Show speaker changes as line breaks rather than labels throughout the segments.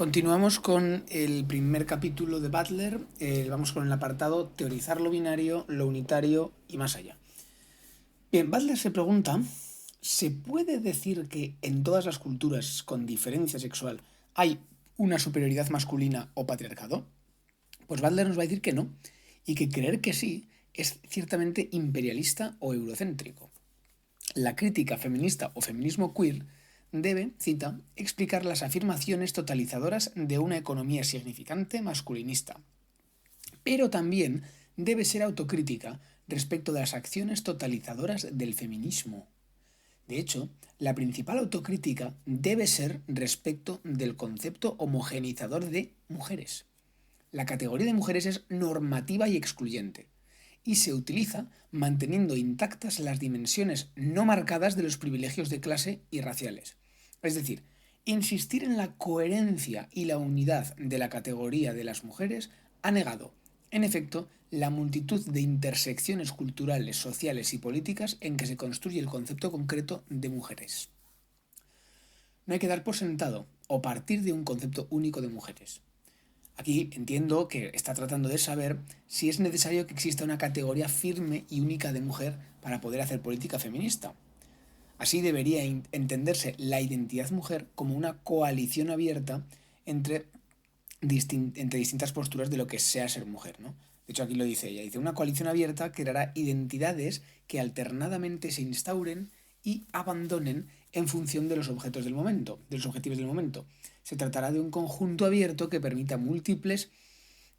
Continuamos con el primer capítulo de Butler. Vamos con el apartado teorizar lo binario, lo unitario y más allá. Bien, Butler se pregunta, ¿se puede decir que en todas las culturas con diferencia sexual hay una superioridad masculina o patriarcado? Pues Butler nos va a decir que no, y que creer que sí es ciertamente imperialista o eurocéntrico. La crítica feminista o feminismo queer debe, cita, explicar las afirmaciones totalizadoras de una economía significante masculinista, pero también debe ser autocrítica respecto de las acciones totalizadoras del feminismo. De hecho, la principal autocrítica debe ser respecto del concepto homogeneizador de mujeres. La categoría de mujeres es normativa y excluyente, y se utiliza manteniendo intactas las dimensiones no marcadas de los privilegios de clase y raciales. Es decir, insistir en la coherencia y la unidad de la categoría de las mujeres ha negado, en efecto, la multitud de intersecciones culturales, sociales y políticas en que se construye el concepto concreto de mujeres. No hay que dar por sentado o partir de un concepto único de mujeres. Aquí entiendo que está tratando de saber si es necesario que exista una categoría firme y única de mujer para poder hacer política feminista. Así debería entenderse la identidad mujer como una coalición abierta entre, distintas posturas de lo que sea ser mujer, ¿no? De hecho, aquí lo dice ella. Dice, una coalición abierta creará identidades que alternadamente se instauren y abandonen en función de los objetos del momento, de los objetivos del momento. Se tratará de un conjunto abierto que permita múltiples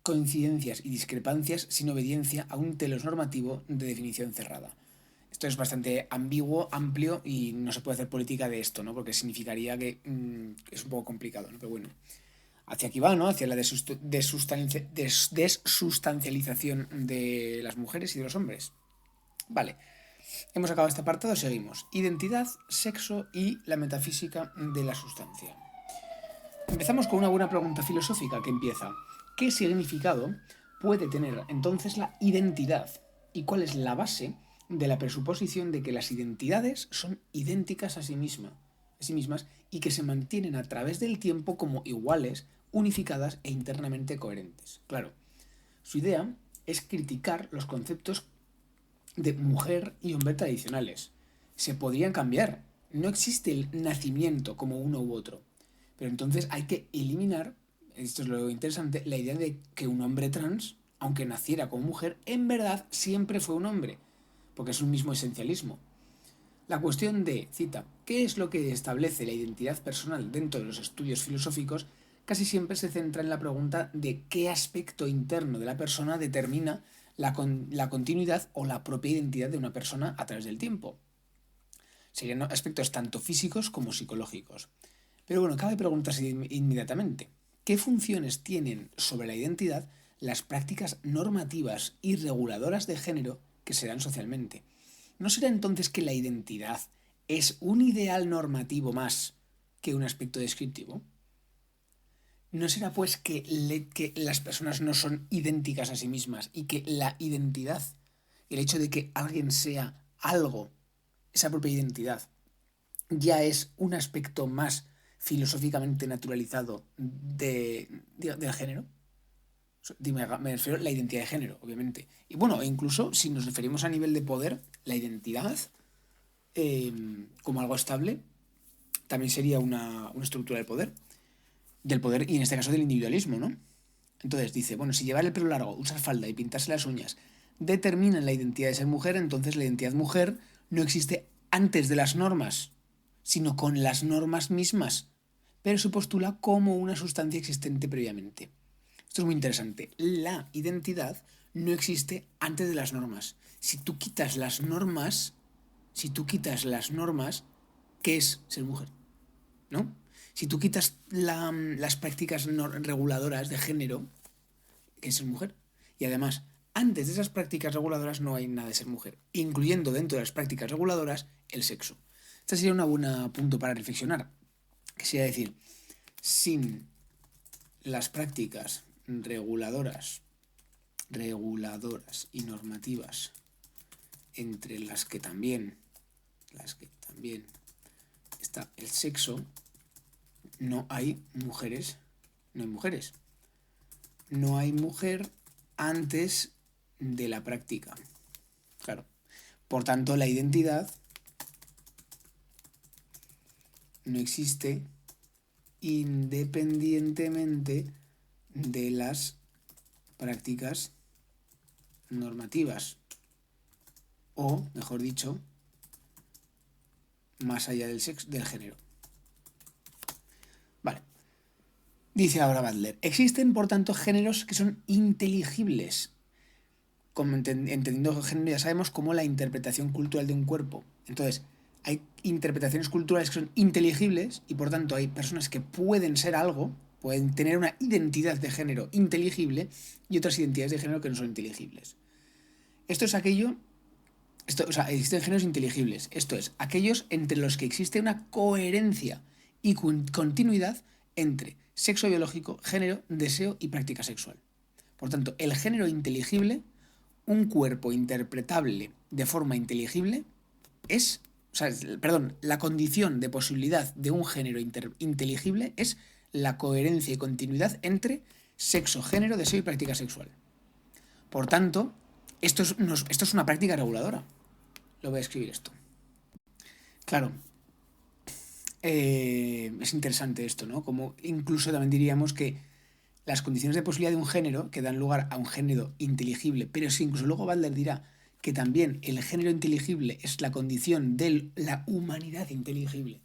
coincidencias y discrepancias sin obediencia a un telos normativo de definición cerrada. Esto es bastante ambiguo, amplio y no se puede hacer política de esto, ¿no? Porque significaría que es un poco complicado, ¿no? Pero bueno, hacia aquí va, ¿no? Hacia la desustancialización de las mujeres y de los hombres. Vale, hemos acabado este apartado, seguimos. Identidad, sexo y la metafísica de la sustancia. Empezamos con una buena pregunta filosófica que empieza, ¿qué significado puede tener entonces la identidad? ¿Y cuál es la base de la presuposición de que las identidades son idénticas a sí mismas y que se mantienen a través del tiempo como iguales, unificadas e internamente coherentes? Claro, su idea es criticar los conceptos de mujer y hombre tradicionales. Se podrían cambiar. No existe el nacimiento como uno u otro. Pero entonces hay que eliminar, esto es lo interesante, la idea de que un hombre trans, aunque naciera como mujer, en verdad siempre fue un hombre, porque es un mismo esencialismo. La cuestión de, cita, ¿qué es lo que establece la identidad personal dentro de los estudios filosóficos? Casi siempre se centra en la pregunta de qué aspecto interno de la persona determina la continuidad o la propia identidad de una persona a través del tiempo. Serían aspectos tanto físicos como psicológicos. Pero bueno, cabe preguntarse inmediatamente, ¿qué funciones tienen sobre la identidad las prácticas normativas y reguladoras de género que se dan socialmente? ¿No será entonces que la identidad es un ideal normativo más que un aspecto descriptivo? ¿No será pues que las personas no son idénticas a sí mismas y que la identidad, el hecho de que alguien sea algo, esa propia identidad, ya es un aspecto más filosóficamente naturalizado del género? Me refiero a la identidad de género, obviamente. Y bueno, incluso si nos referimos a nivel de poder, la identidad como algo estable también sería una estructura del poder y en este caso del individualismo, ¿no? Entonces dice, bueno, si llevar el pelo largo, usar falda y pintarse las uñas determinan la identidad de ser mujer, entonces la identidad mujer no existe antes de las normas, sino con las normas mismas, pero se postula como una sustancia existente previamente. Esto es muy interesante. La identidad no existe antes de las normas. Si tú quitas las normas, ¿qué es ser mujer? ¿No? Si tú quitas las prácticas reguladoras de género, ¿qué es ser mujer? Y además, antes de esas prácticas reguladoras no hay nada de ser mujer, incluyendo dentro de las prácticas reguladoras el sexo. Este sería un buen punto para reflexionar, que sería decir, sin las prácticas reguladoras y normativas, entre las que también está el sexo, no hay mujeres no hay mujeres. No hay mujer antes de la práctica. Claro. Por tanto, la identidad no existe independientemente de las prácticas normativas. O, mejor dicho, más allá del sexo, del género. Vale. Dice ahora Butler, existen por tanto géneros que son inteligibles. Como entendiendo género ya sabemos como la interpretación cultural de un cuerpo. Entonces, hay interpretaciones culturales que son inteligibles y por tanto hay personas que pueden ser algo, pueden tener una identidad de género inteligible y otras identidades de género que no son inteligibles. Esto es aquello, o sea, existen géneros inteligibles. Esto es, aquellos entre los que existe una coherencia y continuidad entre sexo biológico, género, deseo y práctica sexual. Por tanto, el género inteligible, un cuerpo interpretable de forma inteligible, es, o sea, perdón, la condición de posibilidad de un género inteligible es la coherencia y continuidad entre sexo, género, deseo y práctica sexual. Por tanto, esto es una práctica reguladora. Lo voy a escribir esto. Claro, es interesante esto, ¿no? Como incluso también diríamos que las condiciones de posibilidad de un género que dan lugar a un género inteligible, pero si incluso luego Butler dirá que también el género inteligible es la condición de la humanidad inteligible.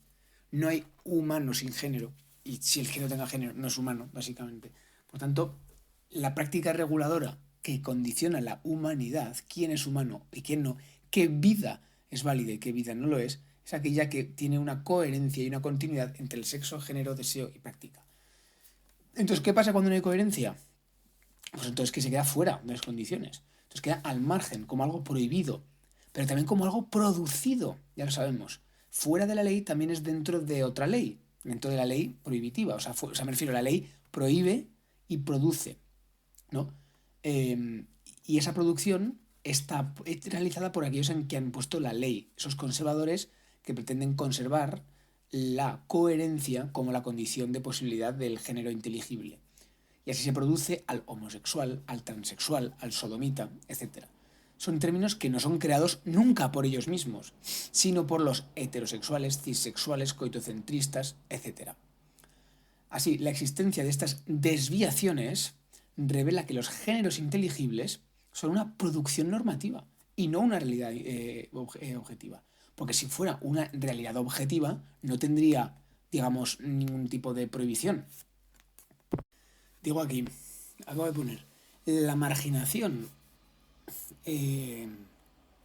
No hay humano sin género, y si el género tenga género no es humano, básicamente. Por tanto, la práctica reguladora que condiciona la humanidad, quién es humano y quién no, qué vida es válida y qué vida no lo es aquella que tiene una coherencia y una continuidad entre el sexo, género, deseo y práctica. Entonces, ¿qué pasa cuando no hay coherencia? Pues entonces que se queda fuera de las condiciones. Entonces queda al margen, como algo prohibido, pero también como algo producido, ya lo sabemos. Fuera de la ley también es dentro de otra ley, dentro de la ley prohibitiva. O sea, me refiero, la ley prohíbe y produce, ¿no? Y esa producción está realizada por aquellos en que han puesto la ley, esos conservadores que pretenden conservar la coherencia como la condición de posibilidad del género inteligible. Y así se produce al homosexual, al transexual, al sodomita, etc. Son términos que no son creados nunca por ellos mismos, sino por los heterosexuales, cisexuales, coitocentristas, etc. Así, la existencia de estas desviaciones revela que los géneros inteligibles son una producción normativa y no una realidad objetiva. Porque si fuera una realidad objetiva, no tendría, digamos, ningún tipo de prohibición. Digo aquí, acabo de poner, la marginación.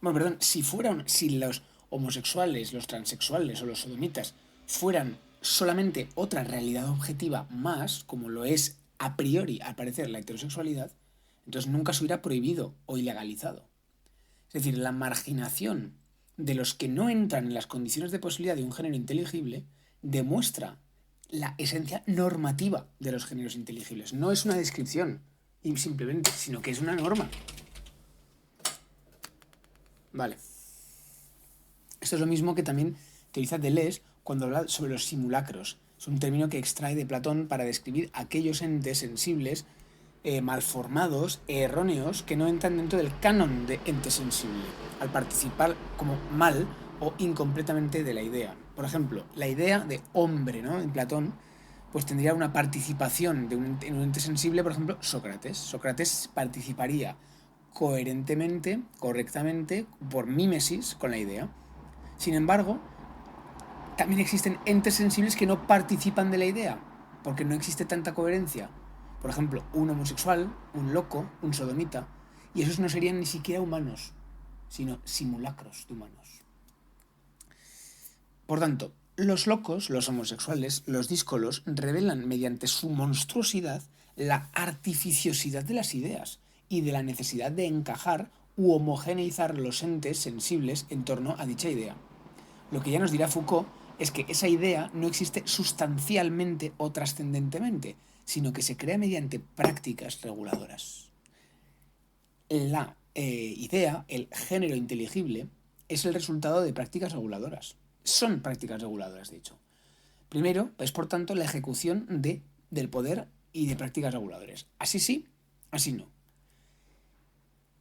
Bueno, perdón, si los homosexuales, los transexuales o los sodomitas fueran solamente otra realidad objetiva más, como lo es a priori, al parecer, la heterosexualidad, entonces nunca se hubiera prohibido o ilegalizado. Es decir, la marginación de los que no entran en las condiciones de posibilidad de un género inteligible demuestra la esencia normativa de los géneros inteligibles. No es una descripción simplemente, sino que es una norma. Vale. Esto es lo mismo que también utiliza Deleuze cuando habla sobre los simulacros. Es un término que extrae de Platón para describir aquellos entes sensibles malformados, erróneos, que no entran dentro del canon de ente sensible, al participar como mal o incompletamente de la idea. Por ejemplo, la idea de hombre, ¿no? En Platón, pues tendría una participación en un ente sensible, por ejemplo, Sócrates. Sócrates participaría coherentemente, correctamente, por mímesis con la idea. Sin embargo, también existen entes sensibles que no participan de la idea, porque no existe tanta coherencia. Por ejemplo, un homosexual, un loco, un sodomita, y esos no serían ni siquiera humanos, sino simulacros de humanos. Por tanto, los locos, los homosexuales, los díscolos, revelan mediante su monstruosidad la artificiosidad de las ideas y de la necesidad de encajar u homogeneizar los entes sensibles en torno a dicha idea. Lo que ya nos dirá Foucault es que esa idea no existe sustancialmente o trascendentemente, sino que se crea mediante prácticas reguladoras. La idea, el género inteligible, es el resultado de prácticas reguladoras. Son prácticas reguladoras, de hecho. Primero, es por tanto la ejecución del poder y de prácticas reguladoras. Así sí, así no.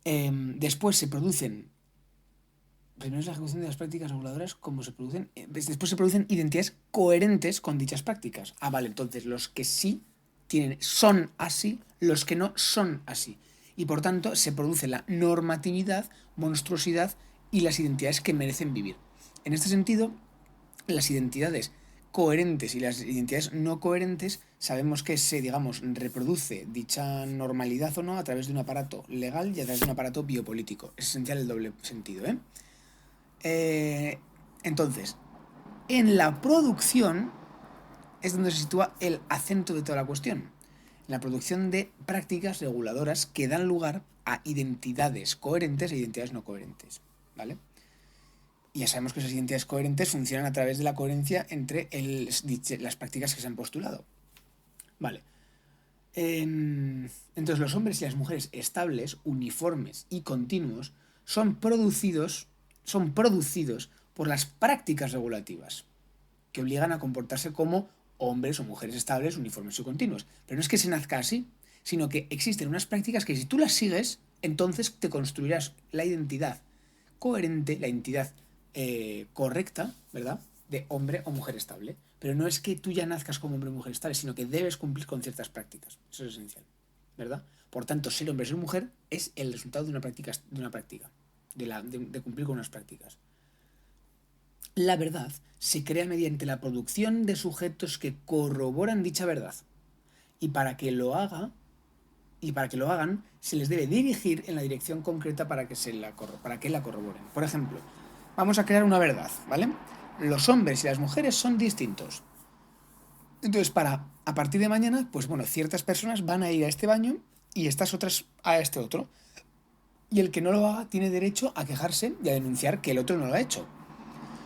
Después se producen, primero es la ejecución de las prácticas reguladoras, como se producen, después se producen identidades coherentes con dichas prácticas. Vale, entonces los que sí son así, los que no son así. Y por tanto se produce la normatividad, monstruosidad y las identidades que merecen vivir. En este sentido, las identidades coherentes y las identidades no coherentes sabemos que se, reproduce dicha normalidad o no a través de un aparato legal y a través de un aparato biopolítico. Es esencial el doble sentido, entonces, en la producción es donde se sitúa el acento de toda la cuestión. En la producción de prácticas reguladoras que dan lugar a identidades coherentes e identidades no coherentes, ¿vale? Y ya sabemos que esas identidades coherentes funcionan a través de la coherencia entre las prácticas que se han postulado. Vale. Entonces los hombres y las mujeres estables, uniformes y continuos son producidos por las prácticas regulativas que obligan a comportarse como hombres o mujeres estables, uniformes y continuos. Pero no es que se nazca así, sino que existen unas prácticas que si tú las sigues, entonces te construirás la identidad coherente, la identidad correcta, ¿verdad?, de hombre o mujer estable. Pero no es que tú ya nazcas como hombre o mujer estable, sino que debes cumplir con ciertas prácticas. Eso es esencial, ¿verdad? Por tanto, ser hombre o ser mujer es el resultado de una práctica, de cumplir con unas prácticas. La verdad se crea mediante la producción de sujetos que corroboran dicha verdad. Y para que lo hagan, se les debe dirigir en la dirección concreta para que la corroboren. Por ejemplo, vamos a crear una verdad, ¿vale? Los hombres y las mujeres son distintos. Entonces, a partir de mañana, pues bueno, ciertas personas van a ir a este baño y estas otras a este otro. Y el que no lo haga tiene derecho a quejarse y a denunciar que el otro no lo ha hecho.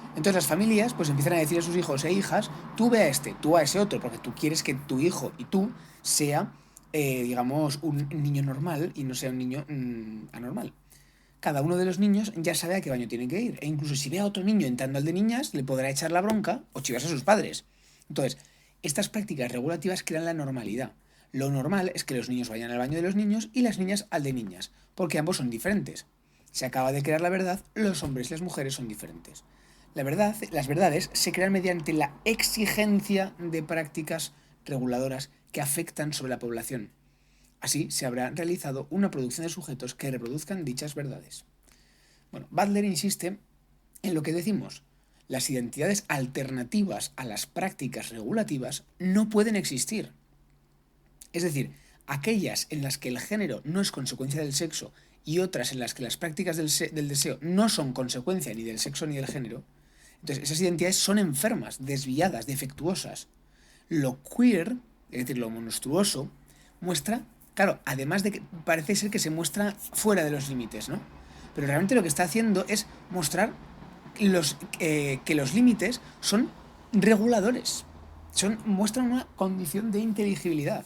Entonces las familias pues empiezan a decir a sus hijos e hijas, tú ve a este, tú a ese otro, porque tú quieres que tu hijo y tú sea, un niño normal y no sea un niño anormal. Cada uno de los niños ya sabe a qué baño tiene que ir, e incluso si ve a otro niño entrando al de niñas, le podrá echar la bronca o chivarse a sus padres. Entonces, estas prácticas regulativas crean la normalidad. Lo normal es que los niños vayan al baño de los niños y las niñas al de niñas, porque ambos son diferentes. Se acaba de crear la verdad, los hombres y las mujeres son diferentes. Las verdades se crean mediante la exigencia de prácticas reguladoras que afectan sobre la población. Así se habrá realizado una producción de sujetos que reproduzcan dichas verdades. Bueno, Butler insiste en lo que decimos. Las identidades alternativas a las prácticas regulativas no pueden existir. Es decir, aquellas en las que el género no es consecuencia del sexo y otras en las que las prácticas del deseo no son consecuencia ni del sexo ni del género. Entonces, esas identidades son enfermas, desviadas, defectuosas. Lo queer, es decir, lo monstruoso, muestra, claro, además de que parece ser que se muestra fuera de los límites, ¿no? Pero realmente lo que está haciendo es mostrar que los límites son reguladores. Muestran una condición de inteligibilidad.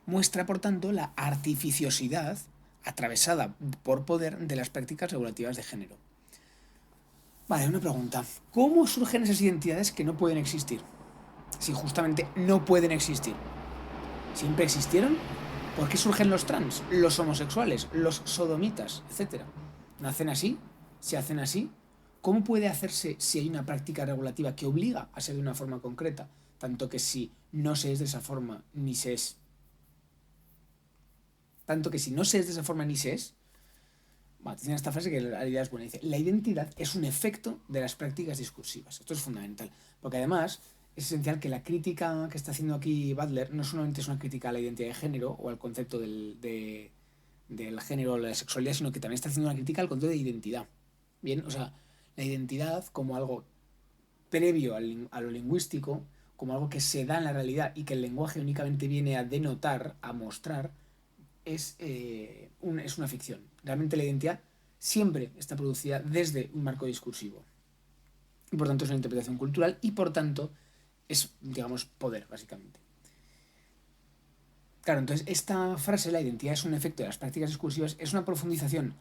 Muestra, por tanto, la artificiosidad atravesada por poder de las prácticas regulativas de género. Vale, una pregunta. ¿Cómo surgen esas identidades que no pueden existir? Si justamente no pueden existir. ¿Siempre existieron? ¿Por qué surgen los trans, los homosexuales, los sodomitas, etcétera? ¿Nacen así? ¿Se hacen así? ¿Cómo puede hacerse si hay una práctica regulativa que obliga a ser de una forma concreta? Tanto que si no se es de esa forma, ni se es. Tiene esta frase que la idea es buena. Dice, la identidad es un efecto de las prácticas discursivas. Esto es fundamental. Porque además es esencial que la crítica que está haciendo aquí Butler no solamente es una crítica a la identidad de género o al concepto del género o la sexualidad, sino que también está haciendo una crítica al concepto de identidad. Bien, o sea, la identidad como algo previo a lo lingüístico, como algo que se da en la realidad y que el lenguaje únicamente viene a denotar, a mostrar, es una ficción. Realmente la identidad siempre está producida desde un marco discursivo. Y por tanto es una interpretación cultural y por tanto es, poder, básicamente. Claro, entonces esta frase, la identidad es un efecto de las prácticas discursivas, es una profundización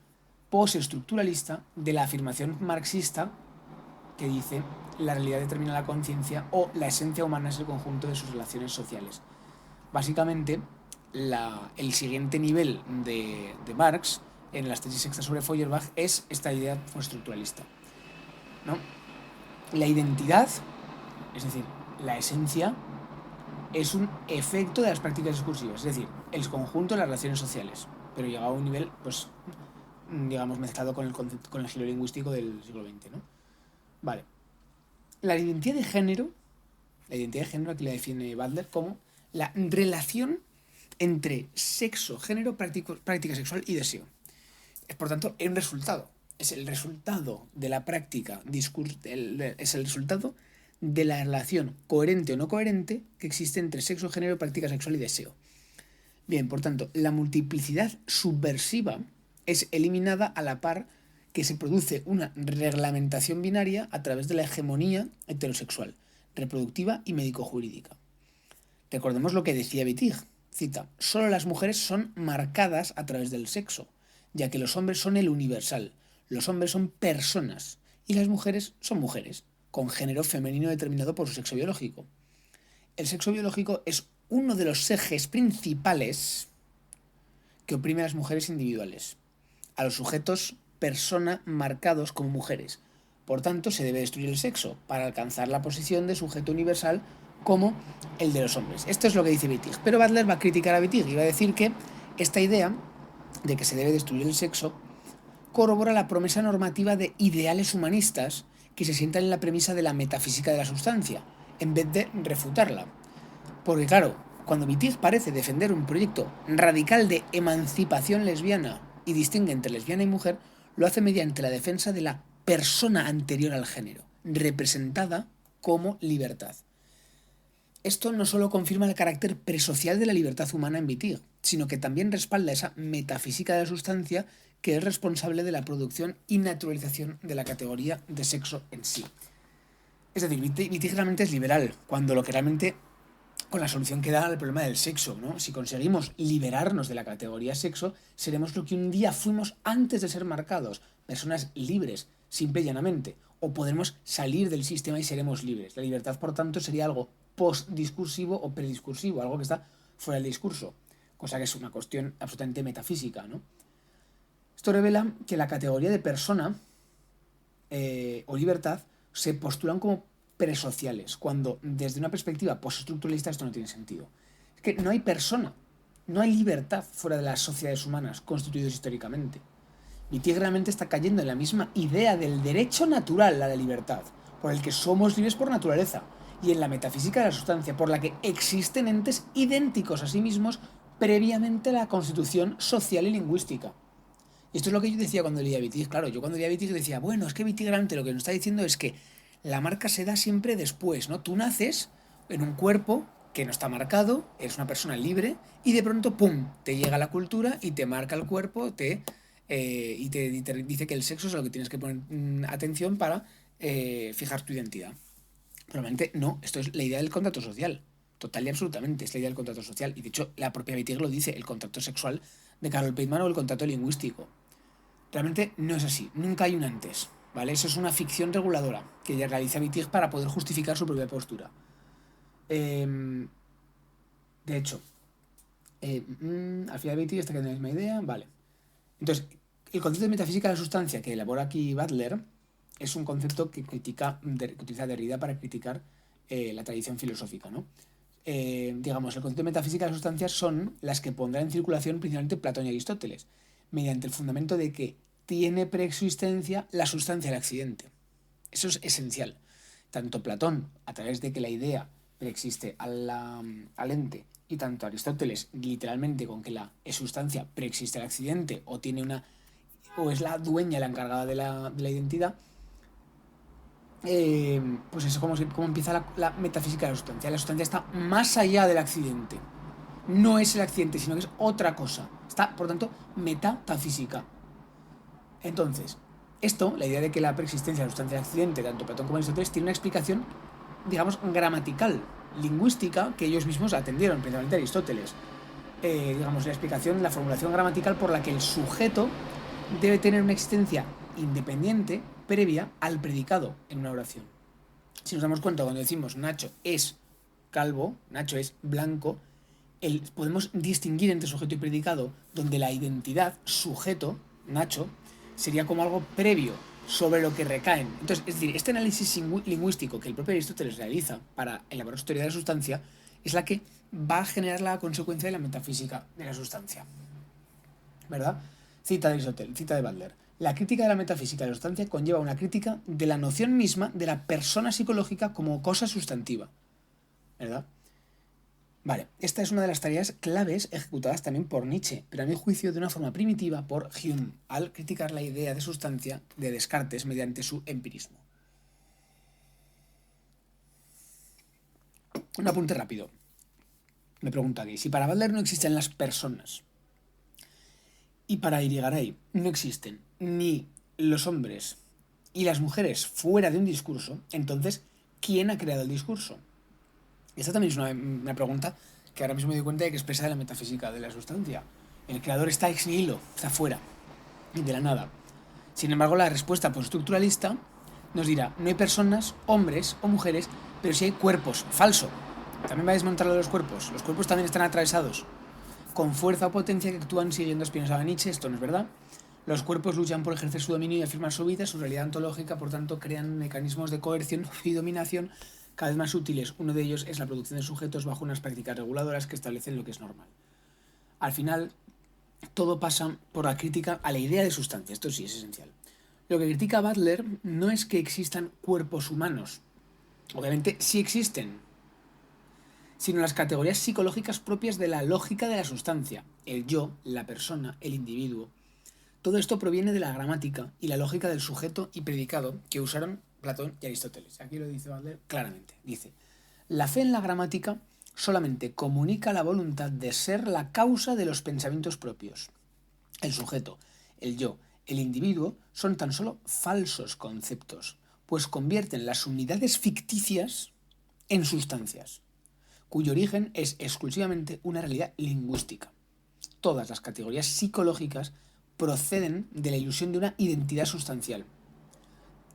postestructuralista de la afirmación marxista que dice la realidad determina la conciencia o la esencia humana es el conjunto de sus relaciones sociales. Básicamente, el siguiente nivel de Marx en las tesis sexta sobre Feuerbach es esta idea postestructuralista, ¿no? La identidad, es decir, la esencia, es un efecto de las prácticas discursivas, es decir, el conjunto de las relaciones sociales, pero llegado a un nivel, pues, digamos, mezclado con el concepto, con el giro lingüístico del siglo XX, ¿no? Vale. La identidad de género aquí la define Butler como la relación entre sexo, género, práctica sexual y deseo. Es, por tanto, un resultado. Es el resultado de la práctica, es el resultado de la relación coherente o no coherente que existe entre sexo, género, práctica sexual y deseo. Bien, por tanto, la multiplicidad subversiva es eliminada a la par que se produce una reglamentación binaria a través de la hegemonía heterosexual, reproductiva y médico-jurídica. Recordemos lo que decía Wittig, cita, solo las mujeres son marcadas a través del sexo, ya que los hombres son el universal, los hombres son personas y las mujeres son mujeres, con género femenino determinado por su sexo biológico. El sexo biológico es uno de los ejes principales que oprime a las mujeres individuales, a los sujetos persona marcados como mujeres. Por tanto, se debe destruir el sexo para alcanzar la posición de sujeto universal como el de los hombres. Esto es lo que dice Wittig. Pero Butler va a criticar a Wittig y va a decir que esta idea de que se debe destruir el sexo corrobora la promesa normativa de ideales humanistas que se sientan en la premisa de la metafísica de la sustancia, en vez de refutarla. Porque claro, cuando Wittig parece defender un proyecto radical de emancipación lesbiana y distingue entre lesbiana y mujer, lo hace mediante la defensa de la persona anterior al género, representada como libertad. Esto no solo confirma el carácter presocial de la libertad humana en Wittig, sino que también respalda esa metafísica de la sustancia que es responsable de la producción y naturalización de la categoría de sexo en sí. Es decir, Wittig realmente es liberal, cuando lo que realmente con la solución que da al problema del sexo, ¿no? Si conseguimos liberarnos de la categoría sexo, seremos lo que un día fuimos antes de ser marcados, personas libres, simple y llanamente, o podremos salir del sistema y seremos libres. La libertad, por tanto, sería algo postdiscursivo o prediscursivo, algo que está fuera del discurso, cosa que es una cuestión absolutamente metafísica, ¿no? Esto revela que la categoría de persona o libertad se postulan como presociales, cuando desde una perspectiva postestructuralista esto no tiene sentido. Es que no hay persona, no hay libertad fuera de las sociedades humanas constituidas históricamente. Wittig realmente está cayendo en la misma idea del derecho natural a la libertad, por el que somos libres por naturaleza, y en la metafísica de la sustancia, por la que existen entes idénticos a sí mismos previamente a la constitución social y lingüística. Y esto es lo que yo decía cuando leía Wittig. Claro, yo cuando leía Wittig decía, bueno, es que Wittig realmente lo que nos está diciendo es que la marca se da siempre después, ¿no? Tú naces en un cuerpo que no está marcado, eres una persona libre y de pronto, ¡pum!, te llega la cultura y te marca el cuerpo y te dice que el sexo es a lo que tienes que poner atención para fijar tu identidad. Probablemente no, esto es la idea del contrato social, total y absolutamente, es la idea del contrato social. Y de hecho, la propia Wittig lo dice, el contrato sexual de Carol Peitman o el contrato lingüístico. Realmente no es así, nunca hay un antes, ¿vale? Eso es una ficción reguladora que ya realiza Wittig para poder justificar su propia postura. De hecho, al final Wittig está quedando la misma idea, vale. Entonces, el concepto de metafísica de la sustancia que elabora aquí Butler es un concepto que utiliza Derrida para criticar la tradición filosófica, ¿no? Digamos, el concepto de metafísica de las sustancias son las que pondrán en circulación principalmente Platón y Aristóteles, mediante el fundamento de que tiene preexistencia la sustancia del accidente. Eso es esencial. Tanto Platón, a través de que la idea preexiste al ente, y tanto Aristóteles, literalmente, con que la sustancia preexiste al accidente o tiene o es la dueña, la encargada de la identidad, pues eso es como empieza la metafísica de la sustancia. La sustancia está más allá del accidente. No es el accidente, sino que es otra cosa. Está, por tanto, metafísica. Entonces, la idea de que la preexistencia de la sustancia del accidente, tanto Platón como Aristóteles, tiene una explicación, digamos, gramatical, lingüística, que ellos mismos atendieron, principalmente Aristóteles. Digamos, la explicación, la formulación gramatical por la que el sujeto debe tener una existencia independiente previa al predicado en una oración. Si nos damos cuenta cuando decimos Nacho es calvo, Nacho es blanco, podemos distinguir entre sujeto y predicado, donde la identidad, sujeto, Nacho, sería como algo previo sobre lo que recaen. Entonces, es decir, este análisis lingüístico que el propio Aristóteles realiza para elaborar su teoría de la sustancia es la que va a generar la consecuencia de la metafísica de la sustancia. ¿Verdad? Cita de Aristóteles, cita de Butler. La crítica de la metafísica de la sustancia conlleva una crítica de la noción misma de la persona psicológica como cosa sustantiva. ¿Verdad? Vale, esta es una de las tareas claves ejecutadas también por Nietzsche, pero a mi juicio de una forma primitiva por Hume, al criticar la idea de sustancia de Descartes mediante su empirismo. Un apunte rápido. Me pregunto aquí, si para Butler no existen las personas y para Irigaray no existen ni los hombres y las mujeres fuera de un discurso, entonces, ¿quién ha creado el discurso? Esta también es una pregunta que ahora mismo me doy cuenta de que expresa de la metafísica de la sustancia. El creador está ex nihilo, está fuera, de la nada. Sin embargo, la respuesta postestructuralista nos dirá, no hay personas, hombres o mujeres, pero sí hay cuerpos. Falso. También va a desmontar lo de los cuerpos. Los cuerpos también están atravesados con fuerza o potencia que actúan siguiendo a Spinoza Nietzsche. Esto no es verdad. Los cuerpos luchan por ejercer su dominio y afirmar su vida, su realidad ontológica, por tanto crean mecanismos de coerción y dominación cada vez más útiles. Uno de ellos es la producción de sujetos bajo unas prácticas reguladoras que establecen lo que es normal. Al final, todo pasa por la crítica a la idea de sustancia. Esto sí es esencial. Lo que critica Butler no es que existan cuerpos humanos. Obviamente sí existen, sino las categorías psicológicas propias de la lógica de la sustancia. El yo, la persona, el individuo. Todo esto proviene de la gramática y la lógica del sujeto y predicado que usaron Platón y Aristóteles. Aquí lo dice Butler claramente. Dice, la fe en la gramática solamente comunica la voluntad de ser la causa de los pensamientos propios. El sujeto, el yo, el individuo son tan solo falsos conceptos, pues convierten las unidades ficticias en sustancias, cuyo origen es exclusivamente una realidad lingüística. Todas las categorías psicológicas proceden de la ilusión de una identidad sustancial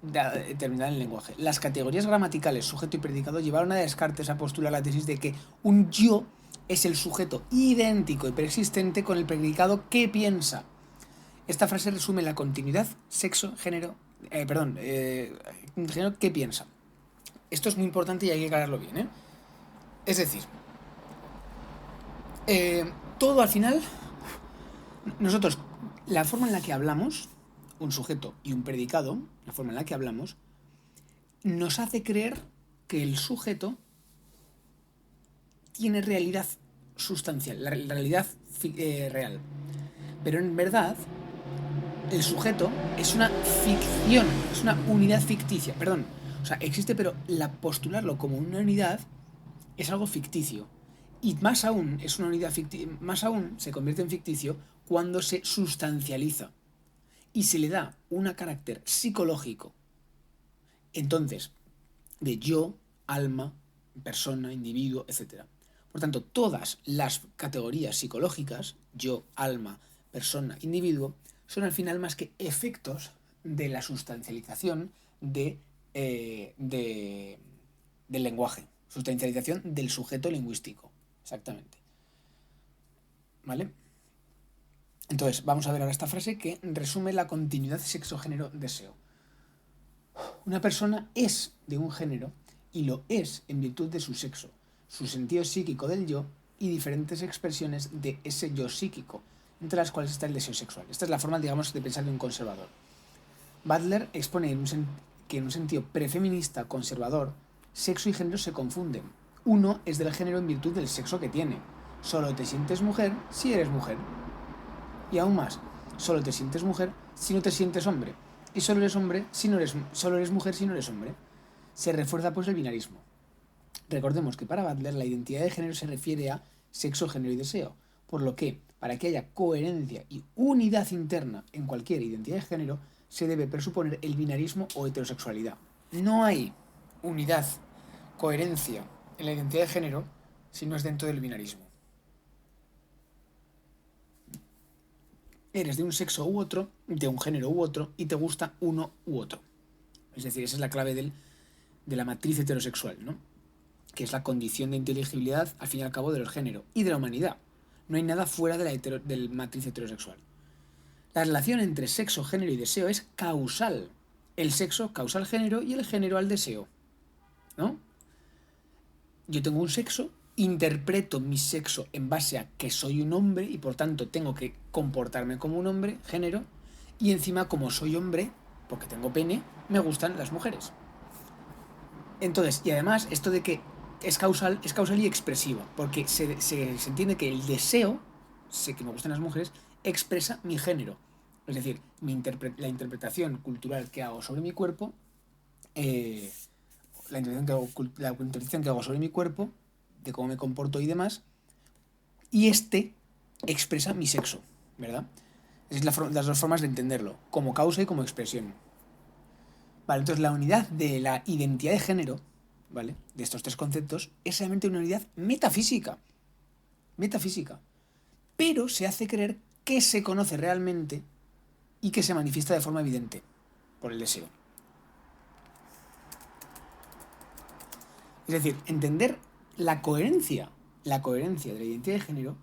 determinada en el lenguaje. Las categorías gramaticales, sujeto y predicado, llevaron a Descartes a postular la tesis de que un yo es el sujeto idéntico y persistente con el predicado que piensa. Esta frase resume la continuidad sexo-género, género que piensa. Esto es muy importante y hay que aclararlo bien, ¿eh? Es decir, todo al final, nosotros, la forma en la que hablamos, un sujeto y un predicado, la forma en la que hablamos, nos hace creer que el sujeto tiene realidad sustancial, la realidad real. Pero en verdad, el sujeto es una ficción, es una unidad ficticia, perdón. O sea, existe, pero postularlo como una unidad es algo ficticio. Y más aún, es una unidad más aún se convierte en ficticio cuando se sustancializa y se le da un carácter psicológico. Entonces, de yo, alma, persona, individuo, etc. Por tanto, todas las categorías psicológicas, yo, alma, persona, individuo, son al final más que efectos de la sustancialización del lenguaje, sustancialización del sujeto lingüístico, exactamente. ¿Vale? Entonces, vamos a ver ahora esta frase que resume la continuidad sexo-género-deseo. Una persona es de un género y lo es en virtud de su sexo, su sentido psíquico del yo y diferentes expresiones de ese yo psíquico, entre las cuales está el deseo sexual. Esta es la forma, digamos, de pensar de un conservador. Butler expone que en un sentido prefeminista conservador, sexo y género se confunden. Uno es del género en virtud del sexo que tiene. Solo te sientes mujer si eres mujer. Y aún más, solo te sientes mujer si no te sientes hombre. Y solo eres hombre si no eres, solo eres mujer si no eres hombre. Se refuerza pues el binarismo. Recordemos que para Butler la identidad de género se refiere a sexo, género y deseo, por lo que, para que haya coherencia y unidad interna en cualquier identidad de género, se debe presuponer el binarismo o heterosexualidad. No hay unidad, coherencia en la identidad de género si no es dentro del binarismo. Eres de un sexo u otro, de un género u otro, y te gusta uno u otro. Es decir, esa es la clave de la matriz heterosexual, ¿no? que es la condición de inteligibilidad, al fin y al cabo, del género y de la humanidad. No hay nada fuera del matriz heterosexual. La relación entre sexo, género y deseo es causal. El sexo causa al género y el género al deseo, ¿no? Yo tengo un sexo, interpreto mi sexo en base a que soy un hombre y por tanto tengo que comportarme como un hombre, género, y encima como soy hombre, porque tengo pene, me gustan las mujeres. Entonces, y además, esto de que es causal y expresiva, porque se entiende que el deseo, sé que me gustan las mujeres, expresa mi género. Es decir, la interpretación cultural que hago sobre mi cuerpo, la interpretación que hago sobre mi cuerpo, de cómo me comporto y demás, y expresa mi sexo, ¿verdad? Es las dos formas de entenderlo, como causa y como expresión. Vale, entonces la unidad de la identidad de género, ¿vale? De estos tres conceptos, es realmente una unidad metafísica. Metafísica. Pero se hace creer que se conoce realmente y que se manifiesta de forma evidente por el deseo. Es decir, entender la coherencia de la identidad de género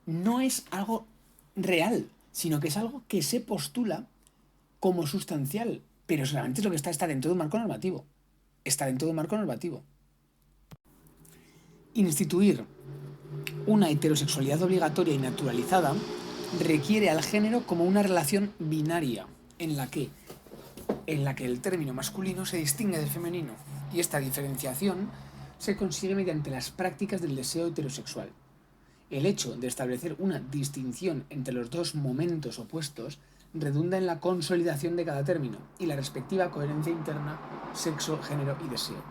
no es algo real, sino que es algo que se postula como sustancial, pero solamente es lo que está dentro de un marco normativo. Está dentro de un marco normativo. Instituir una heterosexualidad obligatoria y naturalizada requiere al género como una relación binaria, en la que el término masculino se distingue del femenino, y esta diferenciación se consigue mediante las prácticas del deseo heterosexual. El hecho de establecer una distinción entre los dos momentos opuestos redunda en la consolidación de cada término y la respectiva coherencia interna, sexo, género y deseo.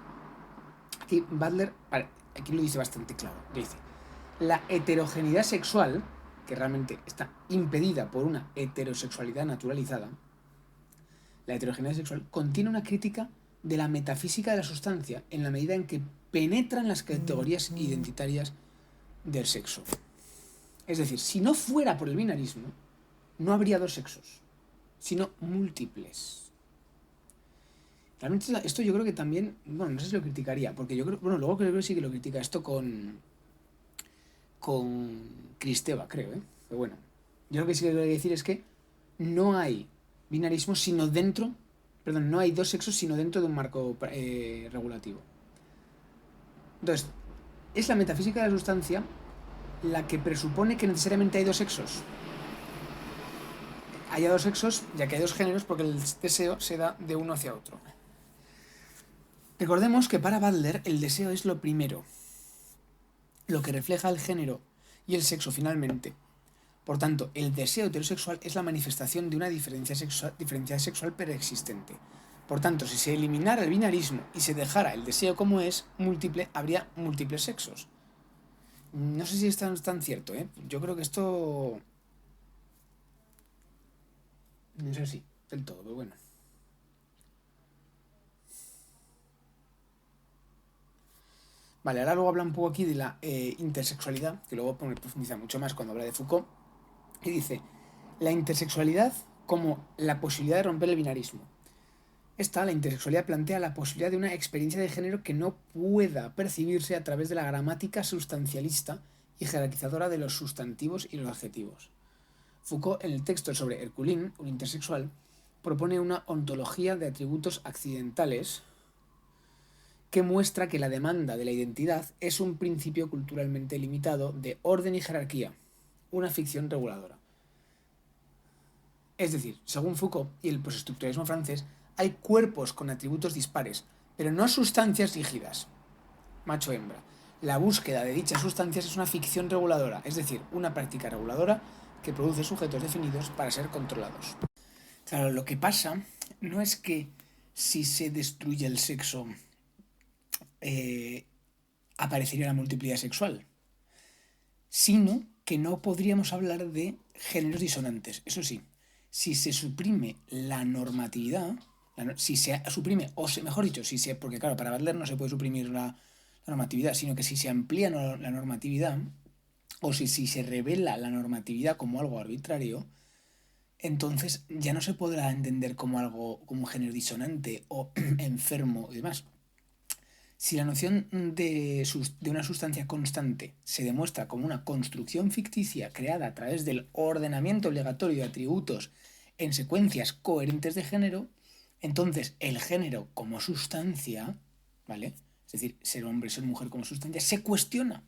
Aquí Butler, aquí lo dice bastante claro, dice: la heterogeneidad sexual, que realmente está impedida por una heterosexualidad naturalizada, la heterogeneidad sexual contiene una crítica de la metafísica de la sustancia en la medida en que penetra en las categorías identitarias del sexo. Es decir, si no fuera por el binarismo, no habría dos sexos, sino múltiples. Realmente esto yo creo que también, bueno, no sé si lo criticaría, porque yo creo, bueno, luego creo que sí que lo critica esto con Kristeva, creo, pero bueno, yo lo que sí que quiero decir es que no hay binarismo sino dentro, perdón, no hay dos sexos sino dentro de un marco regulativo. Entonces, es la metafísica de la sustancia la que presupone que necesariamente hay dos sexos. Haya dos sexos, ya que hay dos géneros, porque el deseo se da de uno hacia otro. Recordemos que para Butler el deseo es lo primero, lo que refleja el género y el sexo finalmente. Por tanto, el deseo heterosexual es la manifestación de una diferencia sexual preexistente. Por tanto, si se eliminara el binarismo y se dejara el deseo como es, múltiple, habría múltiples sexos. No sé si es tan cierto, ¿eh? Yo creo que esto... No sé si del todo, pero bueno. Vale, ahora luego habla un poco aquí de la intersexualidad, que luego profundiza mucho más cuando habla de Foucault, y dice: la intersexualidad como la posibilidad de romper el binarismo. La intersexualidad plantea la posibilidad de una experiencia de género que no pueda percibirse a través de la gramática sustancialista y jerarquizadora de los sustantivos y los adjetivos. Foucault, en el texto sobre Herculín, un intersexual, propone una ontología de atributos accidentales que muestra que la demanda de la identidad es un principio culturalmente limitado de orden y jerarquía, una ficción reguladora. Es decir, según Foucault y el postestructuralismo francés, hay cuerpos con atributos dispares, pero no sustancias rígidas, macho-hembra. La búsqueda de dichas sustancias es una ficción reguladora, es decir, una práctica reguladora que produce sujetos definidos para ser controlados. Claro, lo que pasa no es que si se destruye el sexo aparecería la multiplicidad sexual, sino que no podríamos hablar de géneros disonantes. Eso sí, si se suprime la normatividad, si se suprime, mejor dicho, porque claro, para Butler no se puede suprimir la normatividad, sino que si se amplía la normatividad, o si se revela la normatividad como algo arbitrario, entonces ya no se podrá entender como un género disonante o enfermo y demás, Si la noción de una sustancia constante se demuestra como una construcción ficticia creada a través del ordenamiento obligatorio de atributos en secuencias coherentes de género, entonces el género como sustancia, ¿vale? Es decir, ser hombre, ser mujer como sustancia, se cuestiona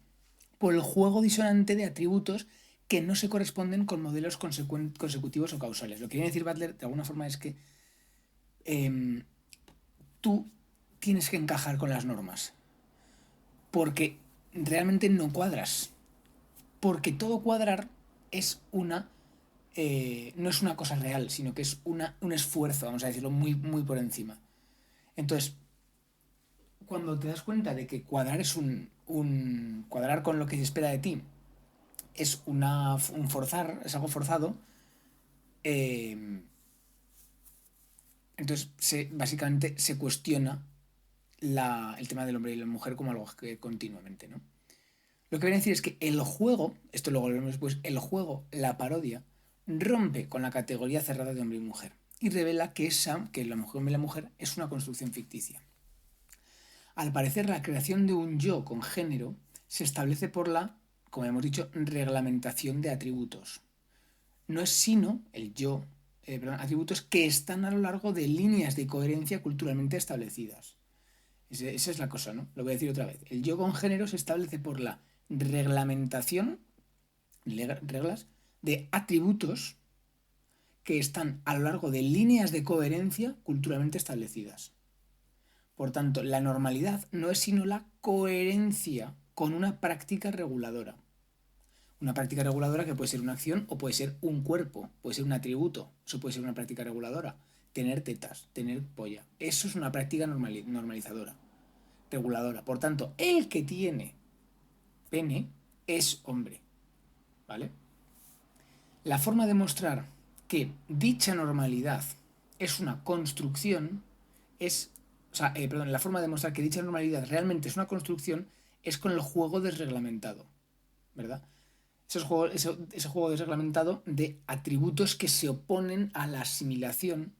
por el juego disonante de atributos que no se corresponden con modelos consecutivos o causales. Lo que quiere decir Butler, de alguna forma, es que tú tienes que encajar con las normas, porque realmente no cuadras, porque todo cuadrar es no es una cosa real, sino que es un esfuerzo, vamos a decirlo, muy, muy por encima. Entonces, cuando te das cuenta de que cuadrar es cuadrar con lo que se espera de ti es un forzar, es algo forzado, eh, entonces básicamente se cuestiona el tema del hombre y la mujer como algo que continuamente, ¿no? Lo que viene a decir es que el juego, esto luego lo vemos después, el juego, la parodia, rompe con la categoría cerrada de hombre y mujer y revela que la mujer y la mujer es una construcción ficticia. Al parecer, la creación de un yo con género se establece por la, como hemos dicho, reglamentación de atributos. No es sino atributos que están a lo largo de líneas de coherencia culturalmente establecidas. Esa es la cosa, ¿no? Lo voy a decir otra vez. El yo con género se establece por la reglamentación, reglas, de atributos que están a lo largo de líneas de coherencia culturalmente establecidas. Por tanto, la normalidad no es sino la coherencia con una práctica reguladora. Una práctica reguladora que puede ser una acción o puede ser un cuerpo, puede ser un atributo, eso puede ser una práctica reguladora. Tener tetas, tener polla, eso es una práctica normalizadora, reguladora. Por tanto, el que tiene pene es hombre, ¿vale? La forma de mostrar que dicha normalidad es una construcción la forma de mostrar que dicha normalidad realmente es una construcción es con el juego desreglamentado, ¿verdad? Ese juego desreglamentado de atributos que se oponen a la asimilación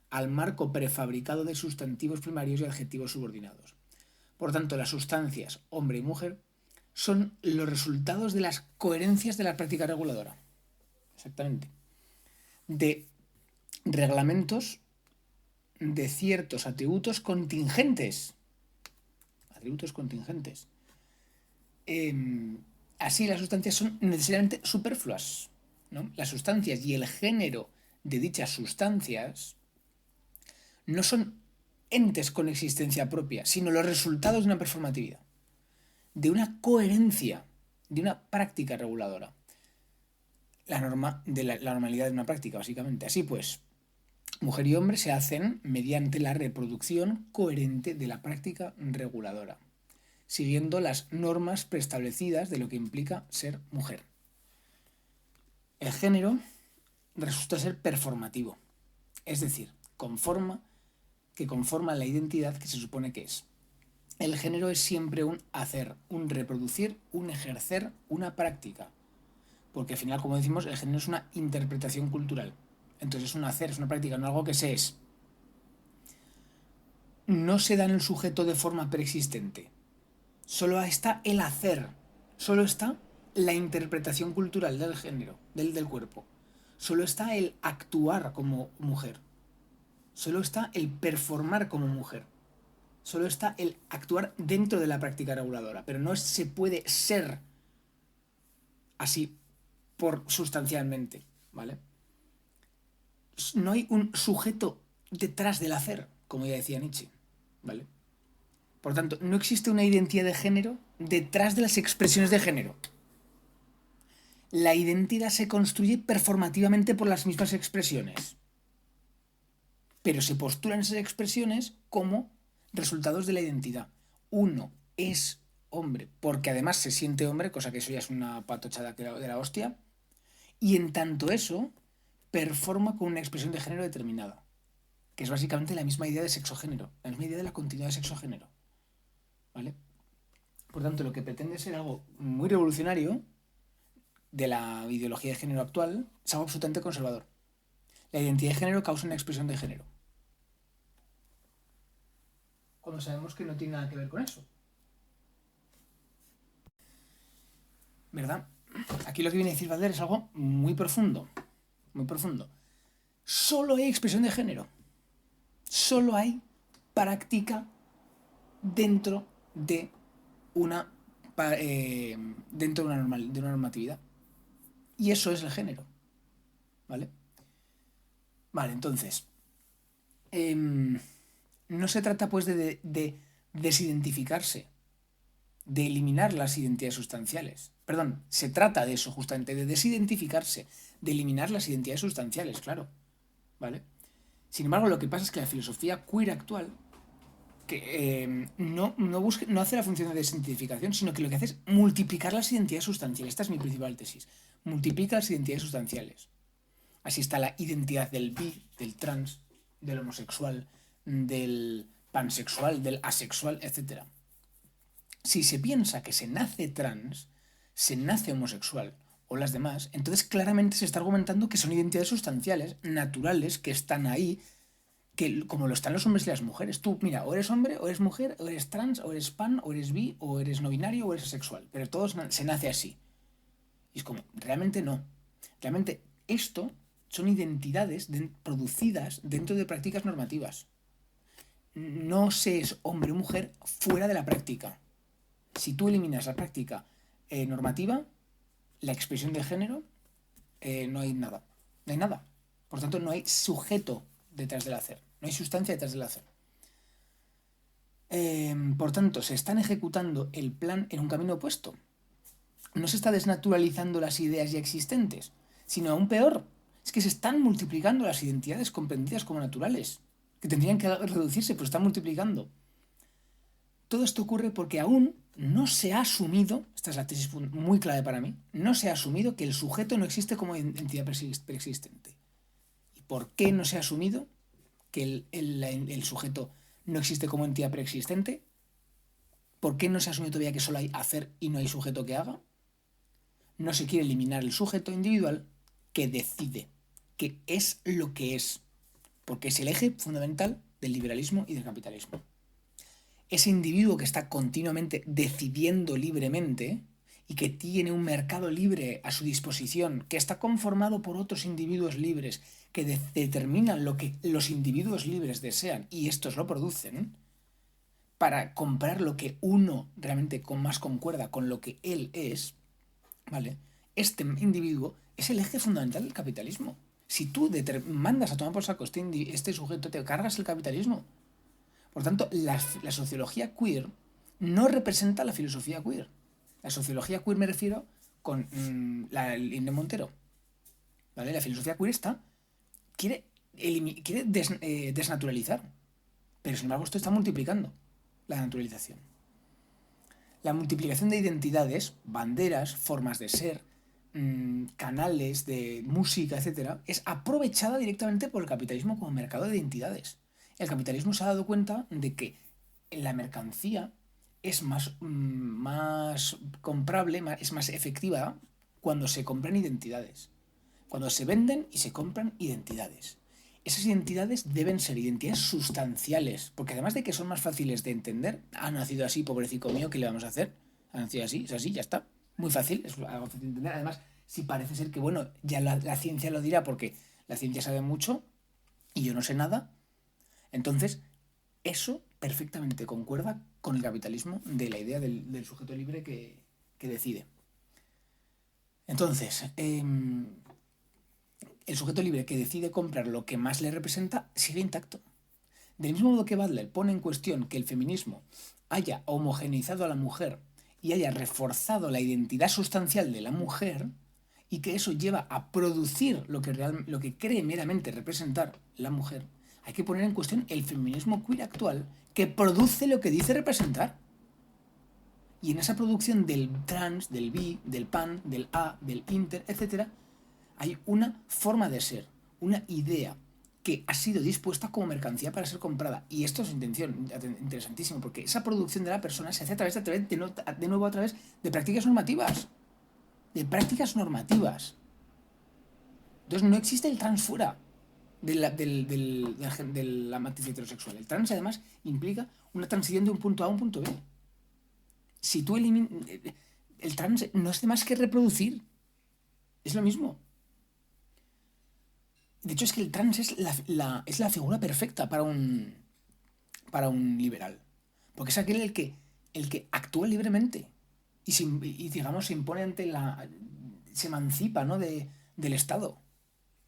al marco prefabricado de sustantivos primarios y adjetivos subordinados. Por tanto, las sustancias, hombre y mujer, son los resultados de las coherencias de la práctica reguladora. Exactamente. De reglamentos de ciertos atributos contingentes. Atributos contingentes. Así las sustancias son necesariamente superfluas, ¿no? Las sustancias y el género de dichas sustancias no son entes con existencia propia, sino los resultados de una performatividad, de una coherencia, de una práctica reguladora. La normalidad de una práctica, básicamente. Así pues, mujer y hombre se hacen mediante la reproducción coherente de la práctica reguladora, siguiendo las normas preestablecidas de lo que implica ser mujer. El género resulta ser performativo, es decir, conforma la identidad que se supone que es. El género es siempre un hacer, un reproducir, un ejercer, una práctica. Porque al final, como decimos, el género es una interpretación cultural. Entonces es un hacer, es una práctica, no algo que se es. No se da en el sujeto de forma preexistente. Solo está el hacer. Solo está la interpretación cultural del género, del cuerpo. Solo está el actuar como mujer. Solo está el performar como mujer. Solo está el actuar dentro de la práctica reguladora. Pero no se puede ser así sustancialmente, ¿vale? No hay un sujeto detrás del hacer, como ya decía Nietzsche, ¿vale? Por tanto, no existe una identidad de género detrás de las expresiones de género. La identidad se construye performativamente por las mismas expresiones, pero se postulan esas expresiones como resultados de la identidad. Uno es hombre porque además se siente hombre, cosa que eso ya es una patochada de la hostia, y en tanto eso performa con una expresión de género determinada, que es básicamente la misma idea de sexo-género, la misma idea de la continuidad de sexo-género, ¿vale? Por tanto, lo que pretende ser algo muy revolucionario de la ideología de género actual es algo absolutamente conservador. La identidad de género causa una expresión de género. cuando sabemos que no tiene nada que ver con eso. ¿Verdad? Aquí lo que viene a decir Butler es algo muy profundo. Muy profundo. Solo hay expresión de género. Solo hay práctica dentro de una de una normatividad. Y eso es el género. ¿Vale? Vale, entonces. No se trata pues de desidentificarse, de eliminar las identidades sustanciales. Perdón, se trata de eso justamente, de desidentificarse, de eliminar las identidades sustanciales, claro. ¿Vale? Sin embargo, lo que pasa es que la filosofía queer actual que no hace la función de desidentificación, sino que lo que hace es multiplicar las identidades sustanciales. Esta es mi principal tesis. Multiplica las identidades sustanciales. Así está la identidad del bi, del trans, del homosexual, del pansexual, del asexual, etc. Si se piensa que se nace trans, se nace homosexual o las demás, entonces claramente se está argumentando que son identidades sustanciales, naturales, que están ahí, que como lo están los hombres y las mujeres. Tú, mira, o eres hombre, o eres mujer, o eres trans, o eres pan, o eres bi, o eres no binario, o eres asexual. Pero todos se nace así. Y es como, realmente no. Realmente esto son identidades producidas dentro de prácticas normativas. No se es hombre o mujer fuera de la práctica. Si tú eliminas la práctica normativa, la expresión de género, no hay nada. No hay nada. Por tanto, no hay sujeto detrás del hacer. No hay sustancia detrás del hacer. Por tanto, se están ejecutando el plan en un camino opuesto. No se está desnaturalizando las ideas ya existentes, sino aún peor, es que se están multiplicando las identidades comprendidas como naturales, que tendrían que reducirse, pero están multiplicando. Todo esto ocurre porque aún no se ha asumido, esta es la tesis muy clave para mí, no se ha asumido que el sujeto no existe como entidad preexistente. ¿Y por qué no se ha asumido que el sujeto no existe como entidad preexistente? ¿Por qué no se ha asumido todavía que solo hay hacer y no hay sujeto que haga? No se quiere eliminar el sujeto individual que decide, que es lo que es, porque es el eje fundamental del liberalismo y del capitalismo. Ese individuo que está continuamente decidiendo libremente y que tiene un mercado libre a su disposición, que está conformado por otros individuos libres que determinan lo que los individuos libres desean y estos lo producen, para comprar lo que uno realmente más concuerda con lo que él es, ¿vale? Este individuo es el eje fundamental del capitalismo. Si tú mandas a tomar por saco este sujeto, te cargas el capitalismo. Por tanto, la sociología queer no representa la filosofía queer. La sociología queer me refiero con el Irene Montero. ¿Vale? La filosofía queer quiere desnaturalizar. Pero sin embargo esto está multiplicando la naturalización. La multiplicación de identidades, banderas, formas de ser, canales de música, etc., es aprovechada directamente por el capitalismo como mercado de identidades. El capitalismo se ha dado cuenta de que la mercancía es más comprable, es más efectiva cuando se compran identidades. Cuando se venden y se compran identidades. Esas identidades deben ser identidades sustanciales, porque además de que son más fáciles de entender, ha nacido así, pobrecito mío, ¿qué le vamos a hacer? Ha nacido así, es así, ya está. Muy fácil, es algo fácil de entender. Además, sí parece ser que, bueno, ya la ciencia lo dirá, porque la ciencia sabe mucho y yo no sé nada. Entonces, eso perfectamente concuerda con el capitalismo de la idea del sujeto libre que decide. Entonces, el sujeto libre que decide comprar lo que más le representa sigue intacto. Del mismo modo que Butler pone en cuestión que el feminismo haya homogeneizado a la mujer y haya reforzado la identidad sustancial de la mujer, y que eso lleva a producir lo que cree meramente representar la mujer, hay que poner en cuestión el feminismo queer actual que produce lo que dice representar. Y en esa producción del trans, del bi, del pan, del a, del inter, etc., hay una forma de ser, una idea que ha sido dispuesta como mercancía para ser comprada. Y esto es intención interesantísimo, porque esa producción de la persona se hace de nuevo a través de prácticas normativas. De prácticas normativas. Entonces no existe el trans fuera. de la matriz heterosexual. El trans, además, implica una transición de un punto A a un punto B. Si tú eliminas... El trans no es de más que reproducir. Es lo mismo. De hecho, es que el trans es la figura perfecta para un liberal. Porque es aquel el que actúa libremente y digamos, se impone ante la... se emancipa, ¿no? del Estado